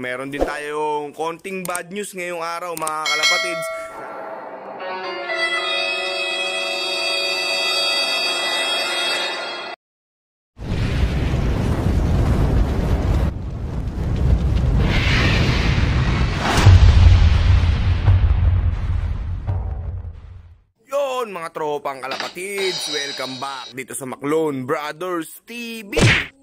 meron din tayong konting bad news ngayong araw mga kalapatids. Mga tropang kalapatids, welcome back dito sa Maclone Brothers TV.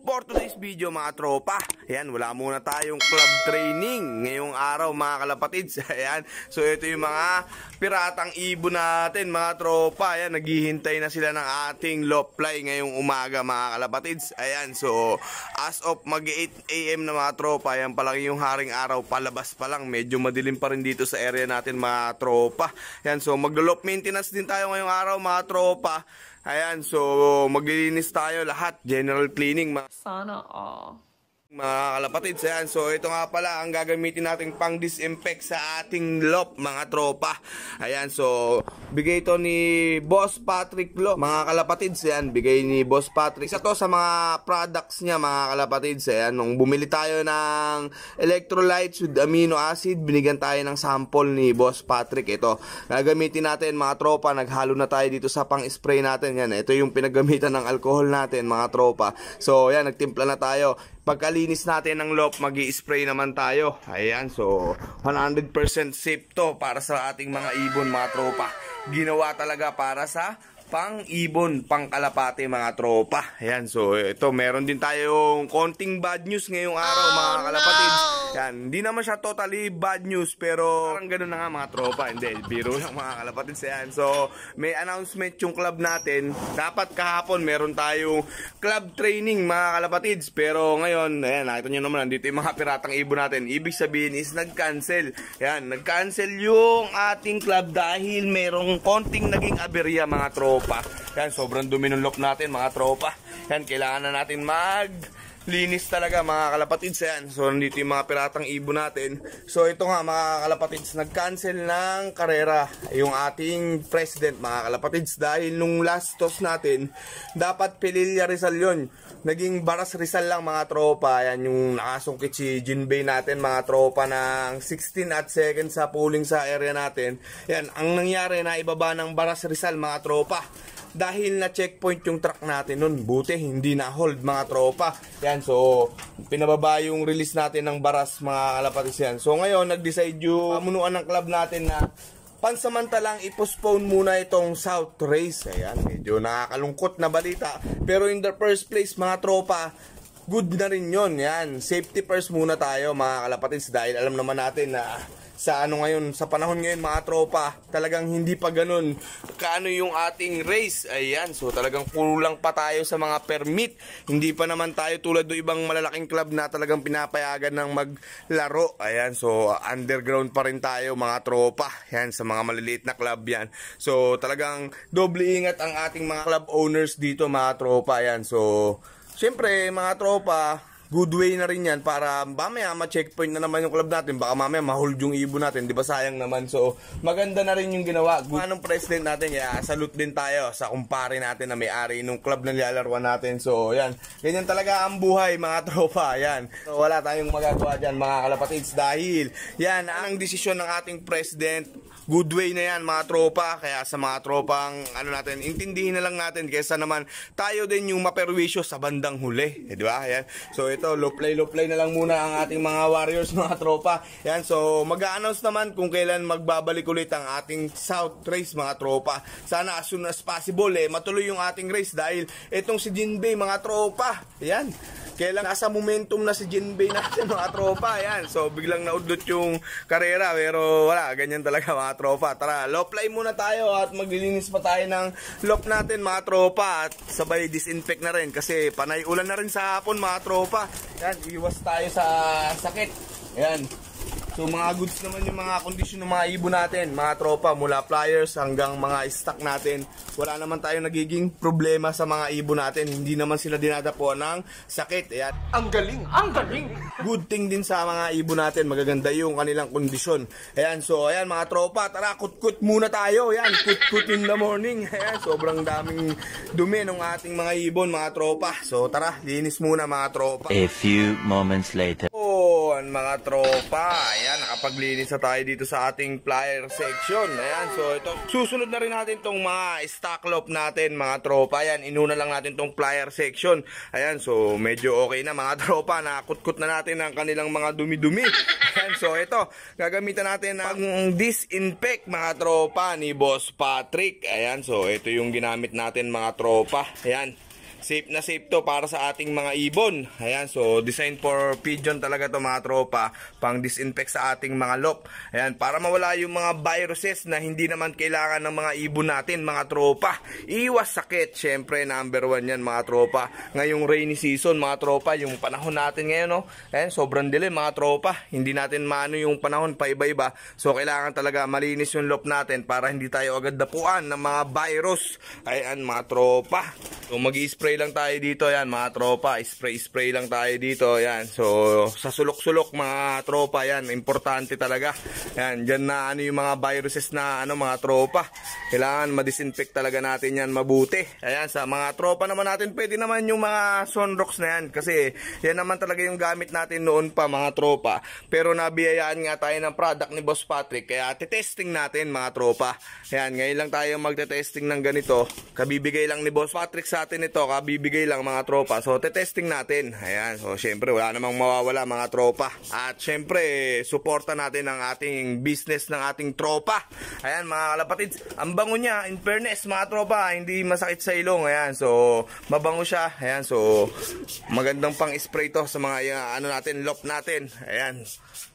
For today's video mga tropa, ayan, wala muna tayong club training ngayong araw mga kalapatids. Ayan, so ito yung mga piratang ibon natin mga tropa. Ayan, naghihintay na sila ng ating loft fly ngayong umaga mga kalapatids. Ayan, so as of mag 8 AM na mga tropa, ayan pa lang yung haring araw, palabas pa lang, medyo madilim pa rin dito sa area natin mga tropa. Ayan, so maglo-loft maintenance din tayo ngayong araw mga tropa. Ayan, so maglilinis tayo lahat, general cleaning sana mga kalapatids. Ayan, so ito nga pala ang gagamitin nating pang disinfect sa ating loft mga tropa. Ayan, so bigay ito ni Boss Patrick Lo mga kalapatids. Ayan, bigay ni Boss Patrick. Isa to sa mga products niya mga kalapatids. Ayan, nung bumili tayo ng electrolytes with amino acid, binigyan tayo ng sample ni Boss Patrick. Ito gagamitin natin mga tropa. Naghalo na tayo dito sa pang spray natin. Yan, ito yung pinaggamitan ng alcohol natin mga tropa. So ayan, nagtimpla na tayo. Pagkalinis natin ng loft, mag-i-spray naman tayo. Ayan, so 100% safe to para sa ating mga ibon mga tropa. Ginawa talaga para sa pang-ibon, pang-kalapate mga tropa. Ayan, so ito, meron din tayong konting bad news ngayong araw mga kalapatids. Yan, hindi naman siya totally bad news, pero parang ganun na nga mga tropa. Hindi, biro lang mga kalapatids. Ayan, so may announcement yung club natin. Dapat kahapon meron tayong club training mga kalapatids, pero ngayon, ayan, nakita nyo naman, nandito yung mga piratang ibon natin. Ibig sabihin is nag-cancel. Ayan, nag-cancel yung ating club dahil merong konting naging aberya mga tropa. Yan, sobrang dumi ng loft natin mga tropa. Yan, kailangan na natin maglinis talaga mga kalapatids. Yan, so nandito yung mga piratang ibon natin. So ito nga mga kalapatids, nag-cancel ng karera yung ating president mga kalapatids dahil nung last toss natin, dapat Pililla Rizal yun. Naging Baras Rizal lang mga tropa. Yan yung nakasungkit si Jinbei natin mga tropa ng 16 at second sa pooling sa area natin. Yan, ang nangyari na ibaba ng Baras Rizal mga tropa. Dahil na checkpoint yung truck natin nun, buti hindi na hold mga tropa. Yan, so pinababa yung release natin ng Baras mga kalapatids yan. So ngayon nag-decide yung pamunuan ng club natin na pansamantalang i-postpone muna itong South Race. Ayan, medyo nakakalungkot na balita. Pero in the first place mga tropa, good na rin yun. Yan, safety first muna tayo mga kalapatids. Dahil alam naman natin na sa ano ngayon, sa panahon ngayon mga tropa, talagang hindi pa ganun kaano yung ating race. Ayan, so talagang kulang pa tayo sa mga permit. Hindi pa naman tayo tulad ng ibang malalaking club na talagang pinapayagan ng maglaro. Ayan, so underground pa rin tayo mga tropa. Ayan, sa mga maliliit na club yan. So talagang doble ingat ang ating mga club owners dito mga tropa. Ayan, so syempre mga tropa, good way na rin yan para mamaya ma-checkpoint na naman yung club natin. Baka mamaya ma-hold yung ibon natin, di ba sayang naman. So maganda na rin yung ginawa anong president natin, kaya salute din tayo sa kumpare natin na may-ari nung club na nilalaruan natin. So yan, ganyan talaga ang buhay mga tropa. Yan, so wala tayong magagawa dyan mga kalapatids dahil yan ang desisyon ng ating president. Good way na yan mga tropa. Kaya sa mga tropang ano natin, intindihin na lang natin kaysa naman tayo din yung maperwisyo sa bandang huli, di ba? Yan, so ito, low play na lang muna ang ating mga warriors mga tropa. Yan, so mag-a-announce naman kung kailan magbabalik ulit ang ating South Race mga tropa. Sana as soon as possible matuloy yung ating race dahil itong si Jinbei mga tropa, yan, kailan nasa momentum na si Jinbei natin mga tropa. Yan, so biglang naudot yung karera, pero wala, ganyan talaga mga tropa. Tara, low play muna tayo at maglilinis pa tayo ng loft natin mga tropa at sabay disinfect na rin kasi panay ulan na rin sa hapon mga tropa. Yan, iwas tayo sa sakit. Yan, so mga goods naman yung mga kondisyon ng mga ibon natin mga tropa, mula flyers hanggang mga stock natin. Wala naman tayong nagiging problema sa mga ibon natin. Hindi naman sila dinadapuan ng sakit. Ayan, ang galing, ang galing. Good thing din sa mga ibon natin, magaganda yung kanilang kondisyon. Ayan, so ayan mga tropa, tara kut-kut muna tayo. Ayan, kut-kut in the morning. Ayan, sobrang daming dumi ng ating mga ibon mga tropa. So tara, linis muna mga tropa. A few moments later. Oh, Yun, mga tropa. Ayan, nakapaglinis na tayo dito sa ating flyer section. Ayan, so ito, susunod na rin natin tong mga stock loop natin, mga tropa. Ayan, inuna lang natin tong flyer section. Ayan, so medyo okay na mga tropa. Nakutkot na natin ang kanilang mga dumi-dumi. Ayan, so ito, gagamitan natin ang disinfect, mga tropa, ni Boss Patrick. Ayan, so ito yung ginamit natin, mga tropa. Ayan. Safe na safe to para sa ating mga ibon. Ayan, so design for pigeon talaga to, mga tropa. Pang disinfect sa ating mga lop. Ayan, para mawala yung mga viruses na hindi naman kailangan ng mga ibon natin, mga tropa. Iwas sakit, syempre number 1 yan, mga tropa. Ngayong rainy season, mga tropa, yung panahon natin ngayon, no? Ayan, sobrang dilim, mga tropa. Hindi natin maano yung panahon, pa iba-iba. So kailangan talaga malinis yung lop natin para hindi tayo agad dapuan ng mga virus. Ayan, mga tropa. So mag-i-spray lang tayo dito, yan mga tropa. Spray lang tayo dito, yan. So sa sulok-sulok, mga tropa, yan, importante talaga. Yan, dyan na ano yung mga viruses na ano, mga tropa. Kailangan ma-disinfect talaga natin yan mabuti. Ayan, sa mga tropa naman natin, pwede naman yung mga Sunrox na yan. Kasi yan naman talaga yung gamit natin noon pa, mga tropa. Pero nabiyayaan nga tayo ng product ni Boss Patrick. Kaya titesting natin, mga tropa. Ayan, ngayon lang tayo magte-testing ng ganito. Kabibigay lang ni Boss Patrick sa atin ito, kabibigay lang, mga tropa. So te-testing natin. Ayan, so syempre wala namang mawawala, mga tropa. At syempre suporta natin ang ating business ng ating tropa. Ayan, mga kalapatids, ang bango niya, in fairness, mga tropa, hindi masakit sa ilong. Ayan, so mabango siya. Ayan, so magandang pang spray to sa mga ano natin, lop natin. Ayan,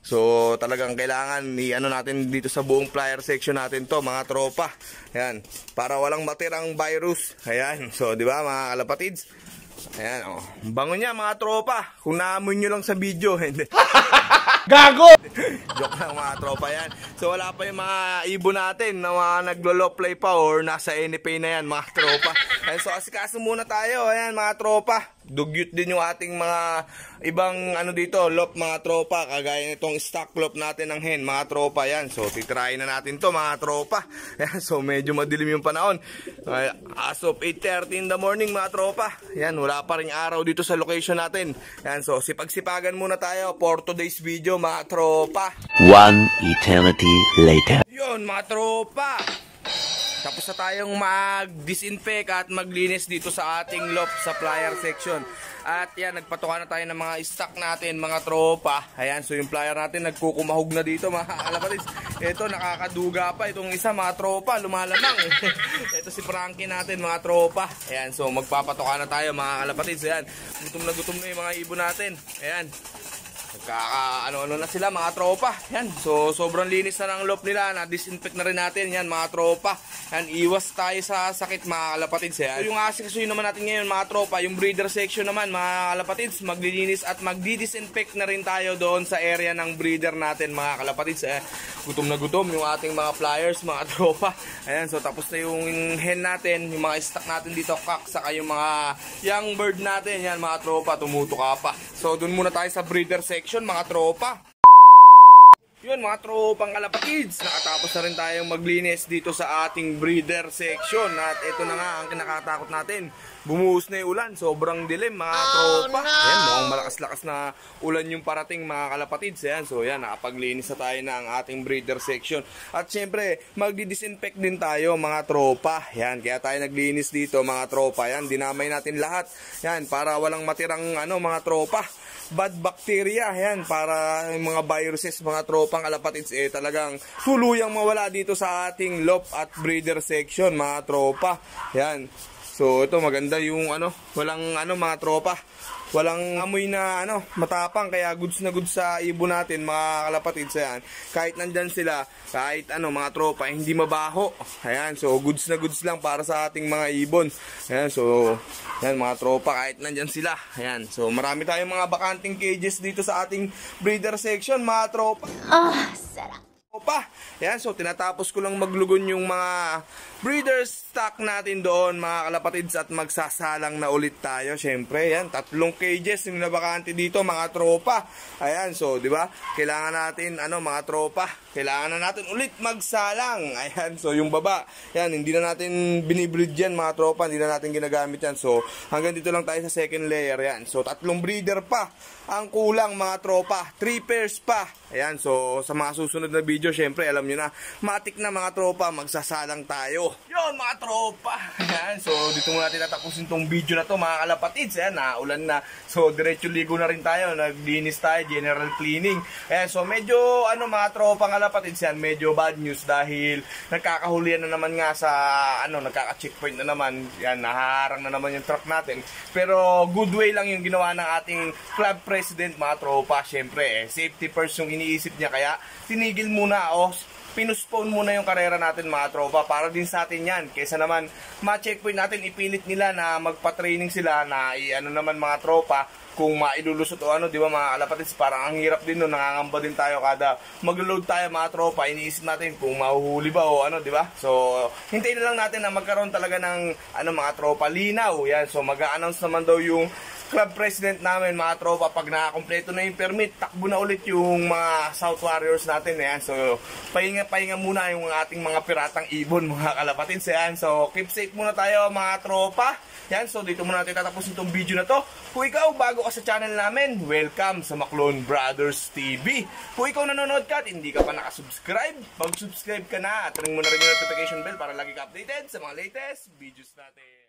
so talagang kailangan i-ano natin dito sa buong flyer section natin to, mga tropa. Ayan, para walang matirang virus. Ayan, so di ba, mga kalapatids? Ayan, oh, bango niya, mga tropa. Kung naamoy nyo lang sa video, hindi. Gago! Joke lang, mga tropa, yan. So wala pa yung mga ibon natin na mga naglo-low play pa or nasa NFA na yan, mga tropa. Ayan, so asikaso muna tayo. Ayan, mga tropa. Dugyot din yung ating mga ibang ano dito, lop, mga tropa. Kagaya nitong stock lop natin ng hen, mga tropa, yan. So titirahin na natin to, mga tropa. Ayan, so medyo madilim yung panahon. As of 8:30 in the morning, mga tropa. Ayan, wala pa rin araw dito sa location natin. Ayan, so sipag-sipagan muna tayo for today's video, mga tropa. One eternity later. Yun, mga tropa, tapos na tayong mag-disinfect at maglinis dito sa ating lop sa flyer section. At yan, nagpatukan na tayo ng mga stock natin, mga tropa. Ayan, so yung flyer natin nagkukumahog na dito, mga kalapatids. Ito, nakakaduga pa itong isa, mga tropa, lumalamang. Ito si Frankie natin, mga tropa. Ayan, so magpapatukan na tayo, mga kalapatids. Ayan, gutom na yung mga ibon natin. Ayan, ano na sila, mga tropa. Yan, so sobrang linis na ng lop nila. Na-disinfect na rin natin yan, mga tropa. Yan, iwas tayo sa sakit, mga kalapatids. Yan, so yung asikasuhin naman natin ngayon, mga tropa, yung breeder section naman, mga kalapatids, maglilinis at magdi-disinfect na rin tayo doon sa area ng breeder natin, mga kalapatids. Gutom na gutom yung ating mga flyers, mga tropa. Ayan, so tapos na yung hen natin, yung mga stock natin dito, kak, saka yung mga young bird natin. Yan, mga tropa, tumutuka pa. So doon muna tayo sa breeder section, mga tropa. Yun, mga tropang kalapatids, nakatapos na rin tayong maglinis dito sa ating breeder section. At ito na nga ang kinakatakot natin, bumuhos na yung ulan, sobrang dilim, mga tropa. Ayan, mukhang malakas-lakas na ulan yung parating, mga kalapatids. Ayan, so yan, nakapaglinis na tayo ng ating breeder section. At syempre, magdi-disinfect din tayo, mga tropa. Yan, kaya tayo naglinis dito, mga tropa. Yan, dinamay natin lahat. Yan, para walang matirang ano, mga tropa, bad bacteria, yan, para yung mga viruses, mga tropang kalapatids, talagang tuluyang mawala dito sa ating lop at breeder section, mga tropa. Yan, so ito maganda yung ano, walang ano, mga tropa, walang amoy na ano, matapang, kaya goods na goods sa ibon natin, mga kalapatids. Ayan, kahit nandyan sila, kahit ano, mga tropa, hindi mabaho. Ayan, so goods na goods lang para sa ating mga ibon. Ayan, so ayan, mga tropa, kahit nandyan sila. Ayan, so marami tayong mga bakanting cages dito sa ating breeder section, mga tropa. Ah, sarap. pa. Yan, so tinatapos ko lang maglugon yung mga breeder stock natin doon, mga kalapatids, at magsasalang na ulit tayo. Syempre, yan, 3 cages yung nabakante dito, mga tropa. Ayan, so, di ba? Kailangan natin, mga tropa, kailangan na natin ulit magsalang. Ayan, so, yung baba, yan, hindi na natin binibreed yan, mga tropa, hindi na natin ginagamit yan. So, hanggang dito lang tayo sa second layer, yan. So, 3 breeder pa ang kulang, mga tropa. 3 pairs pa. Ayan, so, sa mga susunod na video, syempre, alam nyo na, matik na, mga tropa, magsasalang tayo. Yon, mga tropa. Ayan, so, dito muna natin tatapusin tong video na to, mga kalapatids. Ayan, naulan na. So, diretso ligo na rin tayo. Naglinis tayo, general cleaning. Ayan, so, medyo, mga tropa kalapatids yan, medyo bad news dahil nagkakahulian na naman nga sa, nagkaka-checkpoint na naman. Yan, nahaharang na naman yung truck natin. Pero, good way lang yung ginawa ng ating club president, mga tropa. Syempre, safety first yung iniisip niya, kaya tinigil muna, pinuspone muna yung karera natin, mga tropa, para din sa atin yan. Kaysa naman ma-checkpoint natin, ipilit nila na magpa-training sila na naman, mga tropa, kung mailulusot o di ba, mga kalapatids, parang ang hirap din nun, nangangamba din tayo kada mag-load tayo, mga tropa, iniisip natin kung mahuhuli ba o di ba? So, hintayin na lang natin na magkaroon talaga ng, mga tropa, linaw, yan. So, mag-a-announce naman daw yung club president namin, mga tropa, pag nakakompleto na yung permit, takbo na ulit yung mga South Warriors natin. Ayan. So, pahinga muna yung ating mga piratang ibon, mga kalapatids. Ayan. So, keep safe muna tayo, mga tropa. Yan, so dito muna natin tatapusin itong video na to. Kung ikaw bago ka sa channel namin, welcome sa Maclone Brothers TV. Kung ikaw nanonood ka at hindi ka pa nakasubscribe, mag-subscribe ka na at ring mo na rin yung notification bell para lagi ka updated sa mga latest videos natin.